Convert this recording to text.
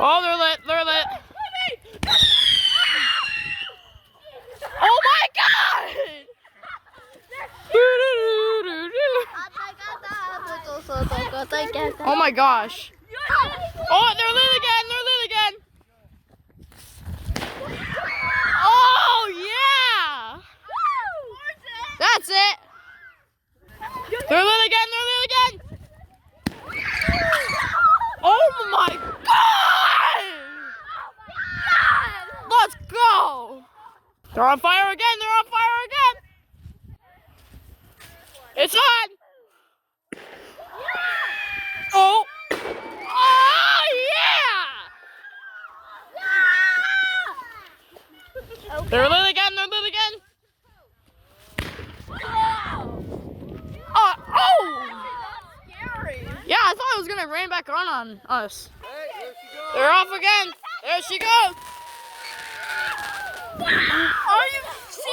Oh, they're lit. They're lit. Oh my God! Oh my gosh. Oh, they're lit again. They're lit again. Oh yeah. That's it. They're lit again. They're lit again. Oh my God! Let's go! They're on fire again! They're on fire again! It's on! Oh! Oh yeah! They're lit again! They're lit again! Oh! Yeah, I thought it was gonna rain back on us. They're off again! There she goes! Are you serious?